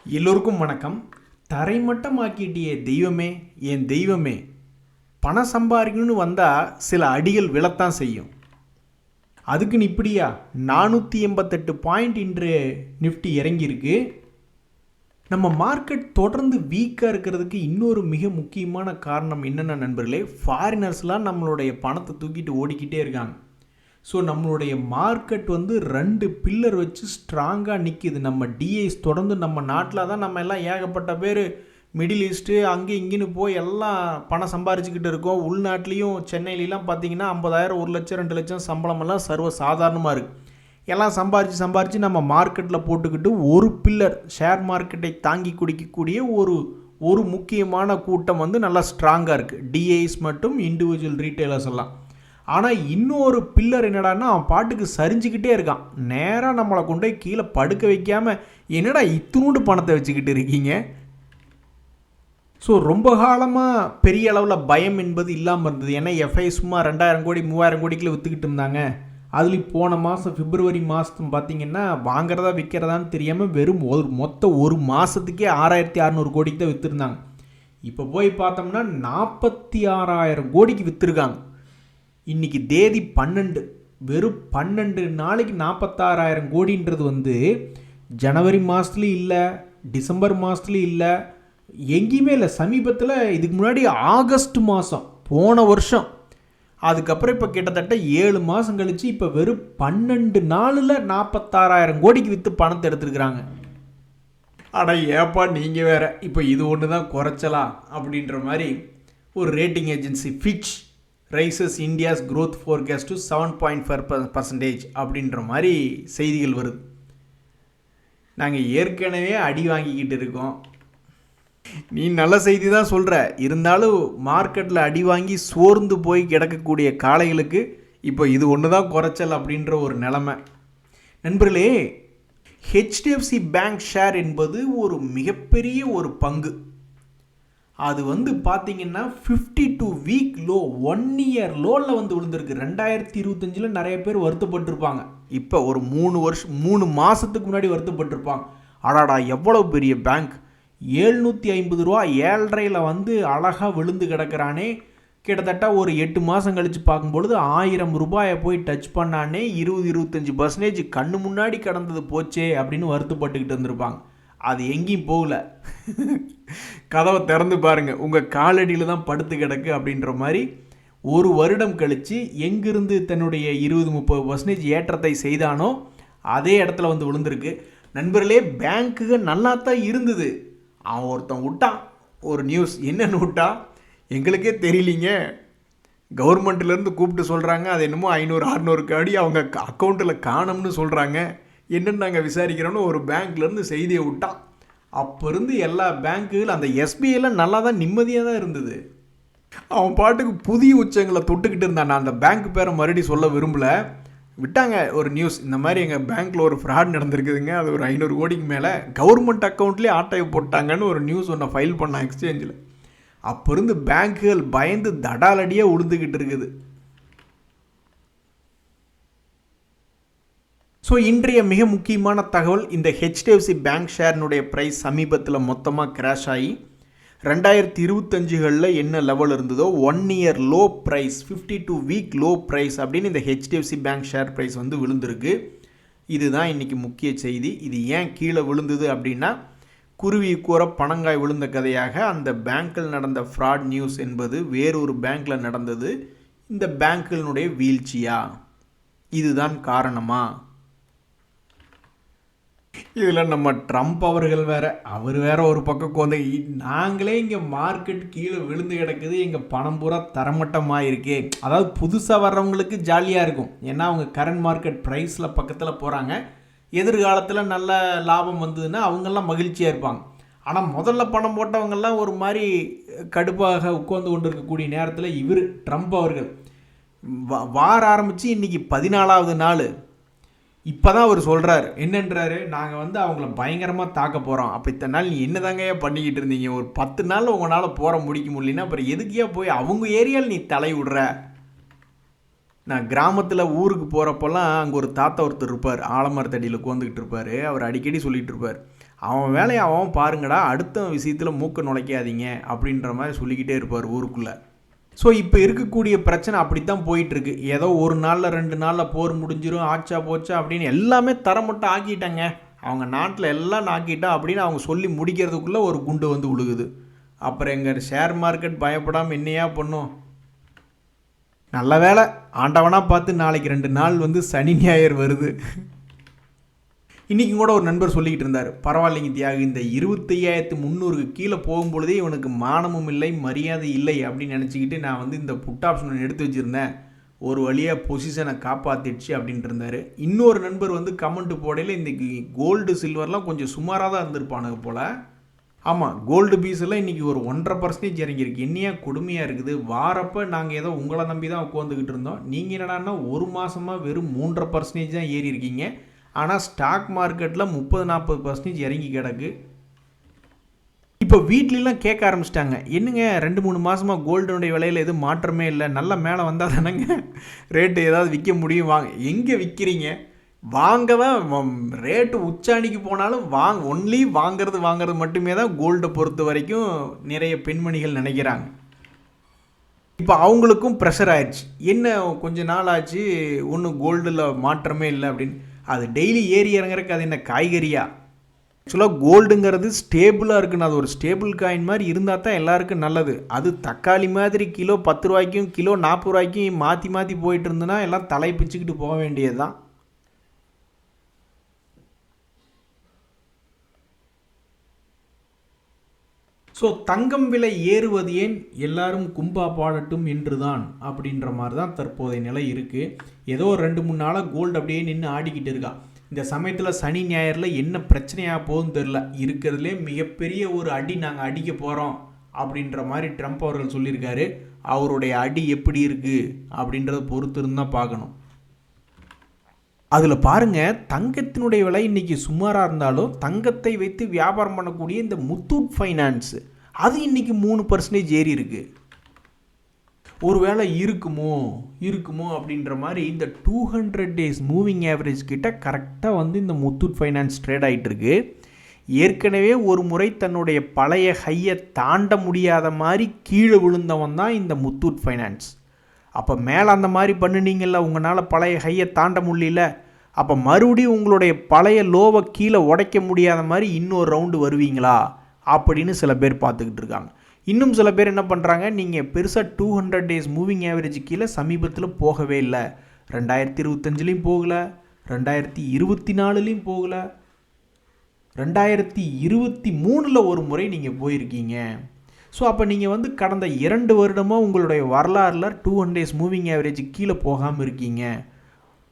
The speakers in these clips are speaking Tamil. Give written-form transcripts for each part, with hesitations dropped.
எல்லோருக்கும் வணக்கம். தரைமட்டமாக்கிட்டிய தெய்வமே, என் தெய்வமே, பணம் சம்பாதிக்கணும்னு வந்தால் சில அடிகள் விழத்தான் செய்யும். அதுக்குன்னு இப்படியா 488 பாயிண்ட் இன்று நிஃப்டி இறங்கியிருக்கு. நம்ம மார்க்கெட் தொடர்ந்து வீக்காக இருக்கிறதுக்கு இன்னொரு மிக முக்கியமான காரணம் என்னென்ன நண்பர்களே, ஃபாரினர்ஸ்லாம் நம்மளுடைய பணத்தை தூக்கிட்டு ஓடிக்கிட்டே இருக்காங்க. ஸோ நம்மளுடைய மார்க்கெட் வந்து 2 பில்லர் வச்சு ஸ்ட்ராங்காக நிற்கிது. நம்ம டிஐஸ் தொடர்ந்து நம்ம நாட்டில் தான் நம்ம எல்லாம் ஏகப்பட்ட பேர் மிடில் ஈஸ்ட்டு அங்கே இங்கேன்னு போய் எல்லாம் பணம் சம்பாரிச்சுக்கிட்டு இருக்கோம். உள்நாட்டிலையும் சென்னையிலலாம் பார்த்தீங்கன்னா 50,000 1 லட்சம் 2 லட்சம் சம்பளமெல்லாம் சர்வ சாதாரணமாக இருக்குது. எல்லாம் சம்பாரித்து நம்ம மார்க்கெட்டில் போட்டுக்கிட்டு ஒரு பில்லர் ஷேர் மார்க்கெட்டை தாங்கி குடிக்கக்கூடிய ஒரு முக்கியமான கூட்டம் வந்து நல்லா ஸ்ட்ராங்காக இருக்குது. டிஐஸ் மற்றும் இண்டிவிஜுவல் ரீட்டைலர்ஸ் எல்லாம். ஆனால் இன்னொரு பில்லர் என்னடான்னா அவன் பாட்டுக்கு சரிஞ்சிக்கிட்டே இருக்கான். நேராக நம்மளை கொண்டு போய் கீழே படுக்க வைக்காமல் என்னடா இத்தினூண்டு பணத்தை வச்சுக்கிட்டு இருக்கீங்க. ஸோ ரொம்ப காலமாக பெரிய அளவில் பயம் என்பது இல்லாமல் இருந்தது. ஏன்னா எஃப்ஐ சும்மா 2,000 கோடி 3,000 கோடிக்குள்ளே விற்றுக்கிட்டு இருந்தாங்க. அதுலேயும் போன மாதம் பிப்ரவரி மாதம் பார்த்திங்கன்னா வாங்குறதா விற்கிறதான்னு தெரியாமல் வெறும் மொத்தம் ஒரு மாதத்துக்கே 6,600 கோடிக்கு தான் விற்றுருந்தாங்க. இப்போ போய் பார்த்தோம்னா 46,000 கோடிக்கு விற்றுருக்காங்க. இன்றைக்கி தேதி 12, வெறும் 12 நாளைக்கு 46,000 கோடின்றது வந்து ஜனவரி மாதத்துலேயும் இல்லை, டிசம்பர் மாதத்துலேயும் இல்லை, எங்கேயுமே இல்லை. சமீபத்தில் இதுக்கு முன்னாடி ஆகஸ்ட் மாதம் போன வருஷம், அதுக்கப்புறம் இப்போ கிட்டத்தட்ட 7 மாதம் கழித்து இப்போ வெறும் 12 நாளில் 46,000 கோடிக்கு விற்று பணத்தை எடுத்துருக்குறாங்க. ஆனால் ஏப்பா நீங்கள் வேறு இப்போ இது ஒன்று தான் குறைச்சலா அப்படின்ற மாதிரி ஒரு rating agency Fitch raises India's growth forecast to 7.5% அப்படின்ற மாதிரி செய்திகள் வருது. நாங்கள் ஏற்கனவே அடி வாங்கிக்கிட்டு இருக்கோம். நீ நல்ல செய்தி தான் சொல்கிற, இருந்தாலும் மார்க்கெட்டில் அடி வாங்கி சோர்ந்து போய் கிடக்கக்கூடிய காளைகளுக்கு இப்போ இது ஒன்று தான் குறைச்சல் அப்படின்ற ஒரு நிலைமை. நண்பர்களே, ஹெச்டிஎஃப்சி பேங்க் ஷேர் என்பது ஒரு மிகப்பெரிய ஒரு பங்கு. அது வந்து பார்த்திங்கன்னா 52 வீக் லோ, 1 இயர் லோவில் வந்து விழுந்திருக்கு. 2025 நிறைய பேர் வருத்தப்பட்டிருப்பாங்க. இப்போ ஒரு 3 மாதத்துக்கு முன்னாடி வருத்தப்பட்டிருப்பாங்க. அடாடா எவ்வளோ பெரிய பேங்க், 750 ரூபா 7.5 வந்து அழகாக விழுந்து கிடக்கிறானே. கிட்டத்தட்ட ஒரு 8 மாதம் கழித்து பார்க்கும்பொழுது 1000 ரூபாயை போய் டச் பண்ணானே, 20-25% கண்ணு முன்னாடி கடந்தது போச்சே அப்படின்னு வருத்தப்பட்டுக்கிட்டு இருந்திருப்பாங்க. அது எங்கேயும் போகல. கதவை திறந்து பாருங்கள், உங்கள் காலடியில் தான் படுத்து கிடக்கு அப்படின்ற மாதிரி ஒரு வருடம் கழித்து எங்கிருந்து தன்னுடைய 20-30% ஏற்றத்தை செய்தானோ அதே இடத்துல வந்து விழுந்திருக்கு. நண்பர்களே, பேங்க்குக நல்லா தான் இருந்தது. அவன் ஒருத்தன் விட்டான் ஒரு நியூஸ். என்னென்னு விட்டா எங்களுக்கே தெரியலிங்க. கவர்மெண்ட்லேருந்து கூப்பிட்டு சொல்கிறாங்க, அது என்னமோ 500-600 கோடி அவங்க அக்கௌண்ட்டில் காணும்னு சொல்கிறாங்க. என்னென்னு நாங்கள் விசாரிக்கிறோன்னு ஒரு பேங்க்லேருந்து செய்தியை விட்டான். அப்போ இருந்து எல்லா பேங்க்குகள் அந்த எஸ்பிஐலாம் நல்லா தான் நிம்மதியாக தான் இருந்தது. அவன் பாட்டுக்கு புதிய உச்சங்களை தொட்டுக்கிட்டு இருந்தான். நான் அந்த பேங்க் பேரை மறுபடியும் சொல்ல விரும்பலை. விட்டாங்க ஒரு நியூஸ், இந்த மாதிரி எங்கள் பேங்க்கில் ஒரு ஃப்ராட் நடந்திருக்குதுங்க, அது ஒரு 500 கோடிக்கு மேலே கவர்மெண்ட் அக்கௌண்ட்லேயே ஆட்டையை போட்டாங்கன்னு ஒரு நியூஸ் ஒன்று ஃபைல் பண்ணான் எக்ஸ்சேஞ்சில். அப்போ இருந்து பேங்க்குகள் பயந்து தடாலடியாக உழுந்துக்கிட்டு இருக்குது. ஸோ இன்றைய மிக முக்கியமான தகவல், இந்த ஹெச்டிஎஃப்சி பேங்க் ஷேர்னுடைய ப்ரைஸ் சமீபத்தில் மொத்தமாக கிராஷ் ஆகி 2025 என்ன லெவல் இருந்ததோ 1 year low price, 52 week low price அப்படின்னு இந்த ஹெச்டிஎஃப்சி பேங்க் ஷேர் ப்ரைஸ் வந்து விழுந்திருக்கு. இதுதான் இன்றைக்கி முக்கிய செய்தி. இது ஏன் கீழே விழுந்தது அப்படின்னா, குருவி கூற பணங்காய் விழுந்த கதையாக அந்த பேங்க்கில் நடந்த ஃப்ராட் நியூஸ் என்பது வேறொரு பேங்க்கில் நடந்தது. இந்த பேங்க்குகளுடைய வீழ்ச்சியா, இதுதான் காரணமா? இதில் நம்ம ட்ரம்ப் அவர்கள் அவர் வேற ஒரு பக்கம் கோந்த, நாங்களே இங்கே மார்க்கெட் கீழே விழுந்து கிடக்குது, எங்கள் பணம் பூரா தரமட்டமாக இருக்கே. அதாவது புதுசாக வர்றவங்களுக்கு ஜாலியாக இருக்கும், ஏன்னா அவங்க கரண்ட் மார்க்கெட் ப்ரைஸில் பக்கத்தில் போகிறாங்க. எதிர்காலத்தில் நல்ல லாபம் வந்ததுன்னா அவங்கெல்லாம் மகிழ்ச்சியாக இருப்பாங்க. ஆனால் முதல்ல பணம் போட்டவங்கெல்லாம் ஒரு மாதிரி கடுப்பாக உட்கார்ந்து கொண்டு இருக்கக்கூடிய நேரத்தில் இவர் ட்ரம்ப் அவர்கள் வார ஆரம்பித்து இன்றைக்கி 14வது நாள். இப்போ தான் அவர் சொல்கிறார், என்னன்றாரு, நாங்கள் வந்து அவங்கள பயங்கரமாக தாக்க போகிறோம். அப்போ இத்தனை நாள் நீ என்ன தாங்கயா பண்ணிக்கிட்டு இருந்தீங்க, ஒரு 10 நாள் உங்களால் போகிற முடிக்க முடியலன்னா அப்புறம் எதுக்கியா போய் அவங்க ஏரியாவில் நீ தலை விடுற. நான் கிராமத்தில் ஊருக்கு போகிறப்பெல்லாம் அங்கே ஒரு தாத்தா ஒருத்தர் இருப்பார், ஆலமரத்தடியில் உட்காந்துக்கிட்டு இருப்பார். அவர் அடிக்கடி சொல்லிகிட்டு இருப்பார், அவன் வேலையை அவன் பாருங்கடா, அடுத்த விஷயத்தில் மூக்க நுழைக்காதீங்க அப்படின்ற மாதிரி சொல்லிக்கிட்டே இருப்பார் ஊருக்குள்ளே. ஸோ இப்போ இருக்கக்கூடிய பிரச்சனை அப்படித்தான் போயிட்டுருக்கு. ஏதோ ஒரு நாளில் 2 நாளில் போர் முடிஞ்சிடும், ஆச்சா போச்சா அப்படின்னு எல்லாமே தரமட்டம் ஆக்கிட்டாங்க, அவங்க நாட்டில் எல்லாம் ஆக்கிட்டா அப்படின்னு அவங்க சொல்லி முடிக்கிறதுக்குள்ளே ஒரு குண்டு வந்து விழுகுது. அப்புறம் எங்கள் ஷேர் மார்க்கெட் பயப்படாமல் என்னையா பண்ணும்? நல்ல வேலை, ஆண்டவனாக பார்த்து நாளைக்கு 2 நாள் வந்து சனி ஞாயிறு வருது. இன்றைக்கி கூட ஒரு நண்பர் சொல்லிக்கிட்டு இருந்தார், பரவாயில்லைங்க தியாகு, இந்த 25,300க்கு கீழே போகும்பொழுதே இவனுக்கு மானமும் இல்லை மரியாதை இல்லை அப்படின்னு நினச்சிக்கிட்டு நான் வந்து இந்த புட் ஆப்ஷன் எடுத்து வச்சுருந்தேன், ஒரு வழியாக பொசிஷனை காப்பாற்றிடுச்சு அப்படின்ட்டு இருந்தார். இன்னொரு நண்பர் வந்து கமெண்ட் போடையில் இன்றைக்கி கோல்டு சில்வர்லாம் கொஞ்சம் சுமாராக தான் இருந்திருப்பானுங்க போல். ஆமாம், கோல்டு பீஸெல்லாம் இன்றைக்கி ஒரு 1.5% இறங்கியிருக்கு. என்னையா கொடுமையாக இருக்குது. வாரப்போ நாங்கள் ஏதோ உங்களை நம்பி தான் உட்காந்துக்கிட்டு இருந்தோம், நீங்கள் என்னடான்னா ஒரு மாதமாக வெறும் 3.5% தான் ஏறி இருக்கீங்க. ஆனால் ஸ்டாக் மார்க்கெட்டில் 30-40% இறங்கி கிடக்கு. இப்போ வீட்லலாம் கேட்க ஆரம்பிச்சிட்டாங்க, என்னங்க 2-3 மாதமாக கோல்டுனுடைய விலையில் எதுவும் மாற்றமே இல்லை, நல்லா மேலே வந்தால் தானேங்க ரேட்டு ஏதாவது விற்க முடியும், வாங்க. எங்கே விற்கிறீங்க? வாங்கதான் ரேட்டு உச்சாணிக்கு போனாலும் ஒன்லி வாங்கிறது மட்டுமே தான் கோல்டை பொறுத்த வரைக்கும் நிறைய பெண்மணிகள் நினைக்கிறாங்க. இப்போ அவங்களுக்கும் ப்ரெஷர் ஆயிடுச்சு, என்ன கொஞ்ச நாள் ஆச்சு ஒன்றும் கோல்டில் மாற்றமே இல்லை அப்படின்னு. அது டெய்லி ஏறி இறங்குறதுக்கு அது என்ன காய்கறியா? ஆக்சுவலாக கோல்டுங்கிறது ஸ்டேபிளாக இருக்குன்னு, அது ஒரு ஸ்டேபிள் காயின் மாதிரி இருந்தால் தான் எல்லாருக்கும் நல்லது. அது தக்காளி மாதிரி கிலோ 10 ரூபாய்க்கும் கிலோ 40 ரூபாய்க்கும் மாற்றி போயிட்டு இருந்ததுன்னா எல்லாம் தலை பிச்சுக்கிட்டு போக வேண்டியது தான். ஸோ தங்கம் விலை ஏறுவது ஏன், எல்லாரும் கும்பா பாடட்டும் என்று தான் அப்படின்ற மாதிரி தான் தற்போதைய நிலை இருக்குது. ஏதோ 2-3 நாளாக கோல்டு அப்படியே நின்று ஆடிக்கிட்டு இருக்கா. இந்த சமயத்தில் சனி ஞாயிறில் என்ன பிரச்சனையாக போகுதுன்னு தெரில. இருக்கிறதுலே மிகப்பெரிய ஒரு அடி நாங்கள் அடிக்க போகிறோம் அப்படின்ற மாதிரி ட்ரம்ப் அவர்கள் சொல்லியிருக்காரு. அவருடைய அடி எப்படி இருக்குது அப்படின்றத பொறுத்து இருந்தால் பார்க்கணும். அதில் பாருங்கள், தங்கத்தினுடைய விலை இன்றைக்கி சுமாராக இருந்தாலும் தங்கத்தை வைத்து வியாபாரம் பண்ணக்கூடிய இந்த முத்தூட் ஃபைனான்ஸ் அது இன்றைக்கி 3% ஏறி இருக்குது. ஒருவேளை இருக்குமோ அப்படின்ற மாதிரி இந்த 200 days மூவிங் ஆவரேஜ் கிட்ட கரெக்டாக வந்து இந்த முத்தூட் ஃபைனான்ஸ் ட்ரேட் ஆகிட்டு இருக்கு. ஏற்கனவே ஒரு முறை தன்னுடைய பழைய ஹையை தாண்ட முடியாத மாதிரி கீழே விழுந்தவன் தான் இந்த முத்தூட் ஃபைனான்ஸ். அப்போ மேலே அந்த மாதிரி பண்ணினீங்கள்ல, உங்களால் பழைய ஹையை தாண்ட முடியல, அப்போ மறுபடியும் உங்களுடைய பழைய லோவை கீழே உடைக்க முடியாத மாதிரி இன்னொரு ரவுண்டு வருவீங்களா அப்படின்னு சில பேர் பார்த்துக்கிட்டு இருக்காங்க. இன்னும் சில பேர் என்ன பண்ணுறாங்க, நீங்கள் பெருசாக 200 days மூவிங் ஆவரேஜ் கீழே சமீபத்தில் போகவே இல்லை, 2025லையும் போகலை, 2024லையும் போகலை, 2023 ஒரு முறை நீங்கள் போயிருக்கீங்க. ஸோ அப்போ நீங்கள் வந்து கடந்த 2 வருடமாக உங்களுடைய வரலாறில் 200 days மூவிங் ஆவரேஜ் கீழே போகாமல் இருக்கீங்க,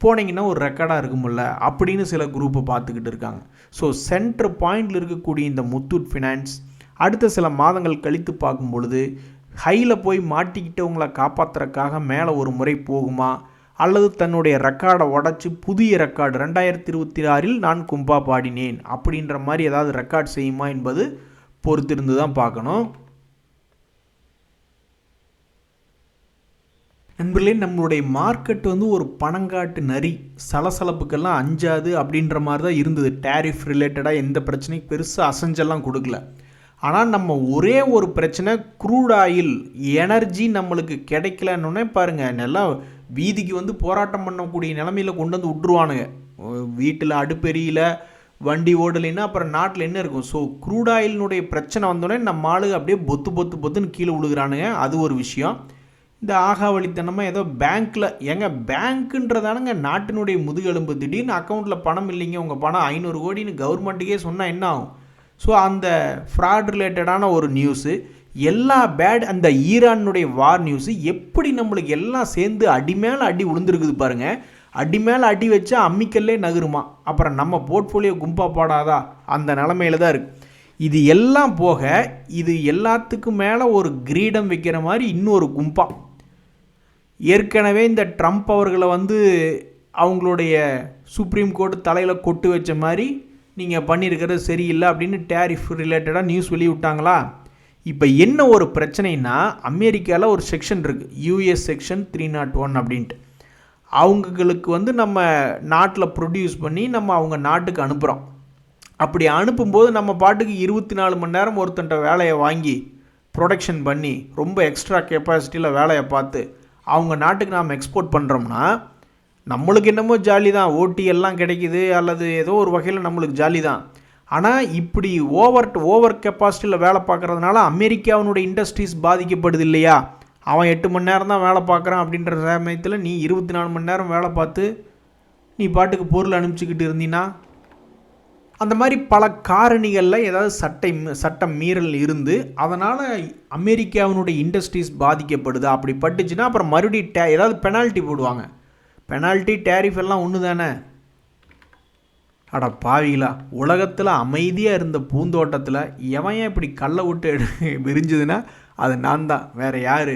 போனீங்கன்னா ஒரு ரெக்கார்டாக இருக்குமில்ல அப்படின்னு சில குரூப்பை பார்த்துக்கிட்டு இருக்காங்க. ஸோ சென்டர் பாயிண்டில் இருக்கக்கூடிய இந்த முத்தூட் ஃபினான்ஸ் அடுத்த சில மாதங்கள் கழித்து பார்க்கும் பொழுது ஹையில் போய் மாட்டிக்கிட்டவங்களை காப்பாற்றுறதுக்காக மேலே ஒரு முறை போகுமா, அல்லது தன்னுடைய ரெக்கார்டை உடச்சி புதிய ரெக்கார்டு 2026 நான் கும்பா பாடினேன் அப்படின்ற மாதிரி ஏதாவது ரெக்கார்ட் செய்யுமா என்பது பொறுத்திருந்து தான் பார்க்கணும். நண்பர்களே, நம்மளுடைய மார்க்கெட் வந்து ஒரு பணங்காட்டு நரி, சலசலப்புக்கெல்லாம் அஞ்சாது அப்படின்ற மாதிரி தான் இருந்தது. டேரிஃப் ரிலேட்டடாக எந்த பிரச்சனையும் பெருசாக அசைஞ்செல்லாம் கொடுக்கல. ஆனால் நம்ம ஒரே ஒரு பிரச்சனை, க்ரூட் ஆயில் எனர்ஜி நம்மளுக்கு கிடைக்கலன்னொன்னே பாருங்கள், நல்லா வீதிக்கு வந்து போராட்டம் பண்ணக்கூடிய நிலமையில் கொண்டு வந்து விட்ருவானுங்க. வீட்டில் அடுப்பெரியில் வண்டி ஓடலைன்னா அப்புறம் நாட்டில் என்ன இருக்கும்? ஸோ க்ரூட் ஆயிலினுடைய பிரச்சனை வந்தோடனே நம்ம ஆளுங்க அப்படியே பொத்துன்னு கீழே விழுகிறானுங்க. அது ஒரு விஷயம். இந்த ஆகாவளித்தனமாக ஏதோ பேங்க்கில் பேங்க்குன்றதானுங்க நாட்டினுடைய முதுகெலும்பு. திடீர்னு அக்கௌண்ட்டில் பணம் இல்லைங்க, உங்கள் பணம் 500 கோடின்னு கவர்மெண்ட்டுக்கே சொன்னால் என்ன ஆகும்? ஸோ அந்த ஃப்ராட் ரிலேட்டடான ஒரு நியூஸு, எல்லா அந்த ஈரானுடைய வார் நியூஸு எப்படி நம்மளுக்கு எல்லாம் சேர்ந்து அடி மேலே அடி விழுந்துருக்குது பாருங்கள். அடி மேலே அடி வச்சா அம்மிக்கல்லே நகருமா, அப்புறம் நம்ம போர்ட்ஃபோலியோ கும்பா பாடாதா, அந்த நிலமையில தான் இருக்குது. இது எல்லாம் போக இது எல்லாத்துக்கும் மேலே ஒரு கிரீடம் வைக்கிற மாதிரி இன்னொரு கும்பா. ஏற்கனவே இந்த ட்ரம்ப் அவர்களை வந்து அவங்களுடைய சுப்ரீம் கோர்ட் தலையில் கொட்டு வச்ச மாதிரி நீங்கள் பண்ணியிருக்கிறது சரியில்லை அப்படின்னு டேரிஃப் ரிலேட்டடாக நியூஸ் வெளியிட்டாங்களா. இப்போ என்ன ஒரு பிரச்சனைனா, அமெரிக்காவில் ஒரு செக்ஷன் இருக்குது, யூஎஸ் செக்ஷன் 301 அப்படின்ட்டு. அவங்களுக்கு வந்து நம்ம நாட்டில் ப்ரொடியூஸ் பண்ணி நம்ம அவங்க நாட்டுக்கு அனுப்புகிறோம். அப்படி அனுப்பும்போது நம்ம பாட்டுக்கு 24 மணி நேரம் ஒருத்தன்ட்ட வேலையை வாங்கி ப்ரொடக்ஷன் பண்ணி ரொம்ப எக்ஸ்ட்ரா கெப்பாசிட்டியில் வேலையை பார்த்து அவங்க நாட்டுக்கு நாம் எக்ஸ்போர்ட் பண்ணுறோம்னா நம்மளுக்கு என்னமோ ஜாலி தான், ஓட்டி எல்லாம் கிடைக்கிது, அல்லது ஏதோ ஒரு வகையில் நம்மளுக்கு ஜாலி தான். ஆனால் இப்படி ஓவர் கெப்பாசிட்டியில் வேலை பார்க்குறதுனால அமெரிக்காவினுடைய இண்டஸ்ட்ரீஸ் பாதிக்கப்படுது இல்லையா? அவன் 8 மணி நேரம் தான் வேலை பார்க்குறான் அப்படின்ற சமயத்தில் நீ 24 மணி நேரம் வேலை பார்த்து நீ பாட்டுக்கு பொருள் அனுப்பிச்சிக்கிட்டு இருந்தீன்னா, அந்த மாதிரி பல காரணிகளில் ஏதாவது சட்டம் மீறல் இருந்து அதனால் அமெரிக்காவினுடைய இண்டஸ்ட்ரீஸ் பாதிக்கப்படுது. அப்படி பட்டுச்சுன்னா அப்புறம் மறுபடியும் ஏதாவது பெனால்ட்டி போடுவாங்க. பெனால்ட்டி டேரிஃப் எல்லாம் ஒன்று தானே. அட பாவிகளா, உலகத்தில் அமைதியாக இருந்த பூந்தோட்டத்தில் எவன் இப்படி கல்லை விட்டு விரிஞ்சுதுன்னா அது நான் தான், வேறு யார்?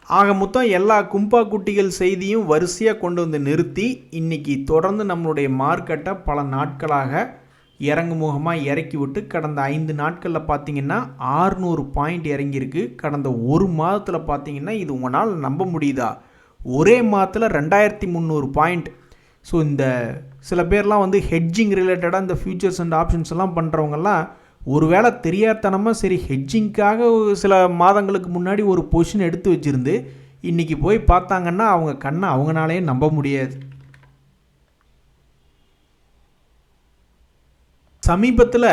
ஆக மொத்தம் எல்லா கும்பா குட்டிகள் செய்தியும் வரிசையாக கொண்டு வந்து நிறுத்தி இன்றைக்கி தொடர்ந்து நம்மளுடைய மார்க்கெட்டை பல நாட்களாக இறங்குமுகமாக இறக்கி விட்டு கடந்த 5 நாட்களில் பார்த்திங்கன்னா 600 பாயிண்ட் இறங்கியிருக்கு. கடந்த ஒரு மாதத்தில் பார்த்திங்கன்னா இது உங்களால் நம்ப முடியுதா? ஒரே மாதத்தில் 2300 பாயிண்ட். ஸோ இந்த சில பேர்லாம் வந்து ஹெட்ஜிங் ரிலேட்டடாக இந்த ஃபியூச்சர்ஸ் அண்ட் ஆப்ஷன்ஸ் எல்லாம் பண்ணுறவங்கெல்லாம் ஒருவேளை தெரியாதனமாக சரி ஹெட்ஜிங்காக சில மாதங்களுக்கு முன்னாடி ஒரு பொசிஷன் எடுத்து வச்சுருந்து இன்றைக்கி போய் பார்த்தாங்கன்னா அவங்க கண்ணை அவங்களாலே நம்ப முடியாது. சமீபத்தில்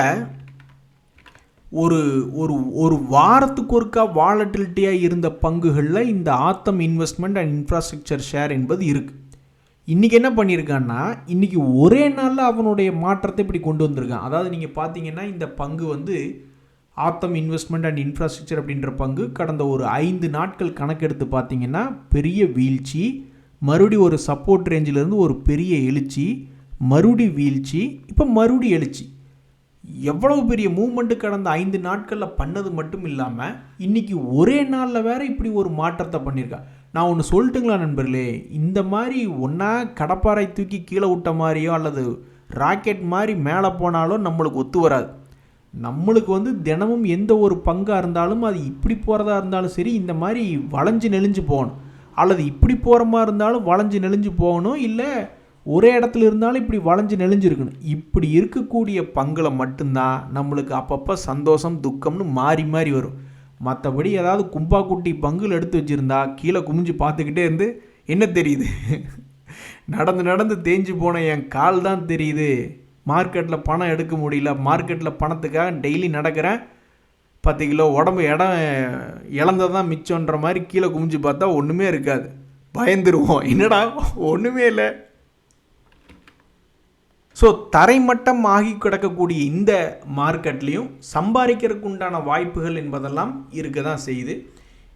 ஒரு ஒரு ஒரு வாரத்துக்கு ஒருக்கா வாலட்டிலிட்டியாக இருந்த பங்குகளில் இந்த ஆத்தம் இன்வெஸ்ட்மெண்ட் அண்ட் இன்ஃப்ராஸ்ட்ரக்சர் ஷேர் என்பது இருக்குது. இன்றைக்கி என்ன பண்ணியிருக்கான்னா, இன்றைக்கி ஒரே நாளில் அவனுடைய மாற்றத்தை இப்படி கொண்டு வந்திருக்கான். அதாவது நீங்கள் பார்த்தீங்கன்னா இந்த பங்கு வந்து ஆத்தம் இன்வெஸ்ட்மெண்ட் அண்ட் இன்ஃப்ராஸ்ட்ரக்சர் அப்படின்ற பங்கு கடந்த ஒரு 5 நாட்கள் கணக்கெடுத்து பார்த்தீங்கன்னா பெரிய வீழ்ச்சி, மறுபடி ஒரு சப்போர்ட் ரேஞ்சிலேருந்து ஒரு பெரிய எழுச்சி, மறுபடி வீழ்ச்சி, இப்போ மறுபடி எழுச்சி. எவ்வளவு பெரிய மூவ்மெண்ட்டு கடந்த 5 நாட்களில் பண்ணது மட்டும் இல்லாமல் இன்றைக்கி ஒரே நாளில் வேறு இப்படி ஒரு மாற்றத்தை பண்ணியிருக்கா. நான் ஒன்று சொல்லட்டுங்களா நண்பர்களே, இந்த மாதிரி ஒன்றா கடப்பாறை தூக்கி கீழே விட்ட மாதிரியோ அல்லது ராக்கெட் மாதிரி மேலே போனாலும் நம்மளுக்கு ஒத்து வராது. நம்மளுக்கு வந்து தினமும் எந்த ஒரு பங்காக இருந்தாலும் அது இப்படி போகிறதா இருந்தாலும் சரி இந்த மாதிரி வளைஞ்சு நெளிஞ்சு போகணும், அல்லது இப்படி போகிற மாதிரி இருந்தாலும் வளைஞ்சு நெளிஞ்சு போகணும், இல்லை ஒரே இடத்துல இருந்தாலும் இப்படி வளைஞ்சு நெளிஞ்சிருக்கணும். இப்படி இருக்கக்கூடிய பங்கில் மட்டும்தான் நம்மளுக்கு அப்பப்போ சந்தோஷம் துக்கம்னு மாறி மாறி வரும். மற்றபடி ஏதாவது கும்பா குட்டி பங்குகள் எடுத்து வச்சுருந்தா கீழே குமிஞ்சு பார்த்துக்கிட்டே இருந்து என்ன தெரியுது, நடந்து நடந்து தேஞ்சு போன என் கால் தான் தெரியுது, மார்க்கெட்டில் பணம் எடுக்க முடியல, மார்க்கெட்டில் பணத்துக்காக டெய்லி நடக்கிறேன், 10 கிலோ உடம்பு இடம் இழந்ததான் மிச்சன்ற மாதிரி கீழே குமிஞ்சு பார்த்தா ஒன்றுமே இருக்காது, பயந்துருவோம், என்னடா ஒன்றுமே இல்லை. ஸோ தரைமட்டம் ஆகி கிடக்கக்கூடிய இந்த மார்க்கெட்லேயும் சம்பாதிக்கிறதுக்கு உண்டான வாய்ப்புகள் என்பதெல்லாம் இருக்க தான் செய்யுது.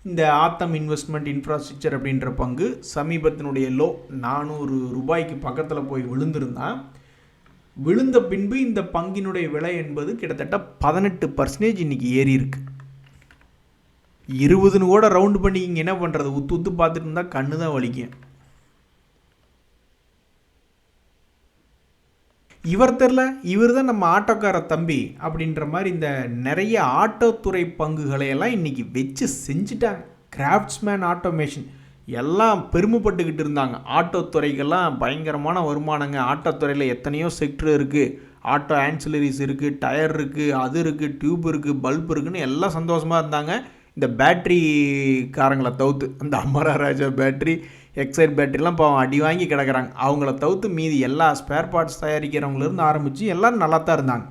இந்த ஆத்தம் இன்வெஸ்ட்மெண்ட் இன்ஃப்ராஸ்ட்ரக்சர் அப்படின்ற பங்கு சமீபத்தினுடைய லோ 400 ரூபாய்க்கு பக்கத்தில் போய் விழுந்திருந்தான். விழுந்த பின்பு இந்த பங்கினுடைய விலை என்பது கிட்டத்தட்ட 18% இன்றைக்கி ஏறி இருக்கு. 20ன்னு கூட ரவுண்டு பண்ணிக்கிங்க, என்ன பண்ணுறது, உத்து பார்த்துட்டு இருந்தால் கண்ணு தான் வலிக்கும். இவர் தெரில, இவர் தான் நம்ம ஆட்டோக்கார தம்பி அப்படின்ற மாதிரி இந்த நிறைய ஆட்டோத்துறை பங்குகளை எல்லாம் இன்றைக்கி வச்சு செஞ்சுட்டாங்க. கிராஃப்ட்ஸ்மேன் ஆட்டோமேஷன் எல்லாம் பெருமைப்பட்டுக்கிட்டு இருந்தாங்க. ஆட்டோத்துறைக்கெல்லாம் பயங்கரமான வருமானங்க, ஆட்டோத்துறையில் எத்தனையோ செக்டர் இருக்குது, ஆட்டோ ஆன்சிலரிஸ் இருக்குது, டயர் இருக்குது, அது இருக்குது, டியூப் இருக்குது, பல்ப் இருக்குதுன்னு எல்லாம் சந்தோஷமாக இருந்தாங்க. இந்த பேட்ரி காரங்களை தவிர்த்து, அந்த அமரா ராஜா பேட்ரி, எக்ஸைட் பேட்டரிலாம் இப்போ அடி வாங்கி கிடக்கிறாங்க. அவங்கள தவிர்த்து மீதி எல்லா ஸ்பேர் பார்ட்ஸ் தயாரிக்கிறவங்கலேருந்து ஆரம்பித்து எல்லோரும் நல்லா தான் இருந்தாங்க.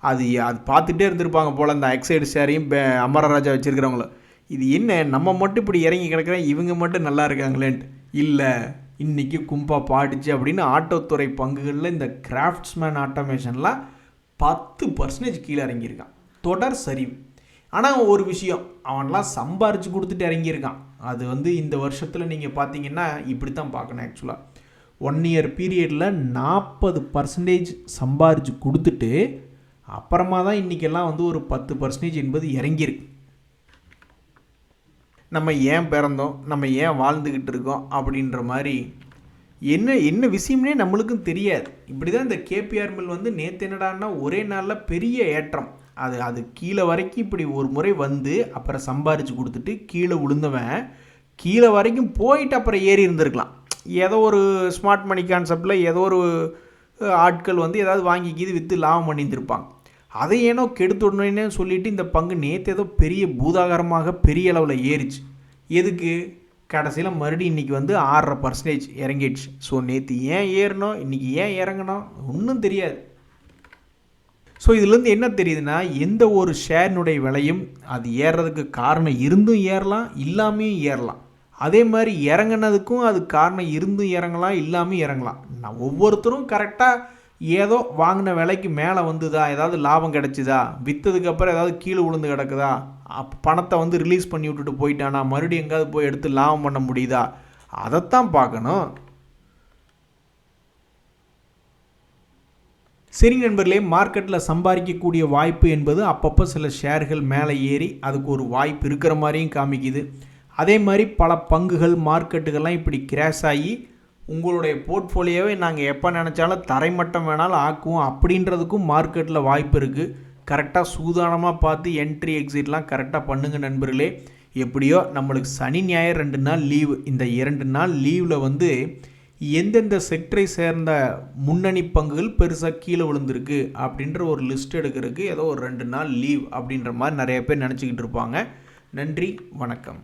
அது பார்த்துட்டே இருந்திருப்பாங்க போல் அந்த எக்ஸைடு ஷேரையும் அமரராஜா வச்சுருக்கிறவங்கள. இது என்ன நம்ம மட்டும் இப்படி இறங்கி கிடக்கிறேன், இவங்க மட்டும் நல்லா இருக்காங்களேன்ட்டு. இல்லை, இன்றைக்கி கும்பா பாடிச்சு அப்படின்னு ஆட்டோத்துறை பங்குகளில் இந்த கிராஃப்ட்ஸ்மேன் ஆட்டோமேஷன்லாம் 10% கீழே இறங்கியிருக்கான், தொடர் சரிவு. ஆனால் ஒரு விஷயம், அவன்லாம் சம்பாரித்து கொடுத்துட்டு இறங்கியிருக்கான். அது வந்து இந்த வருஷத்தில் நீங்கள் பார்த்தீங்கன்னா இப்படி தான் பார்க்கணும். ஆக்சுவலாக 1 இயர் பீரியடில் 40% சம்பாரித்து கொடுத்துட்டு அப்புறமா தான் இன்றைக்கெல்லாம் வந்து ஒரு 10% என்பது இறங்கியிருக்கு. நம்ம ஏன் பிறந்தோம், நம்ம ஏன் வாழ்ந்துக்கிட்டு இருக்கோம் அப்படின்ற மாதிரி என்ன விஷயம்னே நம்மளுக்கும் தெரியாது. இப்படி தான் இந்த கேபிஆர் மில் வந்து நேற்று என்னடான்னா ஒரே நாளில் பெரிய ஏற்றம், அது கீழே வரைக்கும் இப்படி ஒரு முறை வந்து அப்புறம் சம்பாரித்து கொடுத்துட்டு கீழே விழுந்தவன் கீழே வரைக்கும் போயிட்டு அப்புறம் ஏறி இருந்திருக்கலாம். ஏதோ ஒரு ஸ்மார்ட் மணி கான்செப்டில் ஏதோ ஒரு ஆட்கள் வந்து ஏதாவது வாங்கிக்கிது விற்று லாபம் பண்ணியிருந்திருப்பாங்க. அதை ஏனோ கெடுத்துடனே சொல்லிவிட்டு இந்த பங்கு நேற்று ஏதோ பெரிய பூதாகரமாக பெரிய அளவில் ஏறிச்சு. எதுக்கு? கடைசியில் மறுபடியும் இன்றைக்கி வந்து 6.5% இறங்கிடுச்சு. ஸோ நேற்று ஏன் ஏறணும், இன்றைக்கி ஏன் இறங்கணும் ஒன்றும் தெரியாது. ஸோ இதுலேருந்து என்ன தெரியுதுன்னா, எந்த ஒரு ஷேரினுடைய விலையும் அது ஏறுறதுக்கு காரணம் இருந்தும் ஏறலாம், இல்லாமையும் ஏறலாம். அதே மாதிரி இறங்கினதுக்கும் அது காரணம் இருந்தும் இறங்கலாம், இல்லாமல் இறங்கலாம். நான் ஒவ்வொருத்தரும் கரெக்டாக ஏதோ வாங்கின விலைக்கு மேலே வந்துதா, ஏதாவது லாபம் கிடச்சிதா, விற்றதுக்கப்புறம் ஏதாவது கீழே விழுந்து கிடக்குதா, பணத்தை வந்து ரிலீஸ் பண்ணி விட்டுட்டு போயிட்டானா, மறுபடியும் எங்கேயாவது போய் எடுத்து லாபம் பண்ண முடியுதா, அதைத்தான் பார்க்கணும். சரி நண்பர்களே, மார்க்கெட்டில் சம்பாதிக்கக்கூடிய வாய்ப்பு என்பது அப்பப்போ சில ஷேர்கள் மேலே ஏறி அதுக்கு ஒரு வாய்ப்பு இருக்கிற மாதிரியும் காமிக்குது. அதே மாதிரி பல பங்குகள் மார்க்கெட்டுகள்லாம் இப்படி கிராஷ் ஆகி உங்களுடைய போர்ட்ஃபோலியோவை நாங்கள் எப்போ நினச்சாலும் தரைமட்டம் வேணாலும் ஆக்குவோம் அப்படின்றதுக்கும் மார்க்கெட்டில் வாய்ப்பு இருக்குது. கரெக்டாக சூதானமாக பார்த்து என்ட்ரி எக்ஸிட்லாம் கரெக்டாக பண்ணுங்கள் நண்பர்களே. எப்படியோ நம்மளுக்கு சனி ஞாயிறு 2 நாள் லீவு. இந்த 2 நாள் லீவில் வந்து எந்தெந்த செக்டரை சேர்ந்த முன்னணி பங்குகள் பெருசாக கீழே விழுந்திருக்கு அப்படின்ற ஒரு லிஸ்ட் எடுக்கிறதுக்கு ஏதோ ஒரு 2 நாள் லீவ் அப்படின்ற மாதிரி நிறைய பேர் நினச்சிக்கிட்டு இருப்பாங்க. நன்றி, வணக்கம்.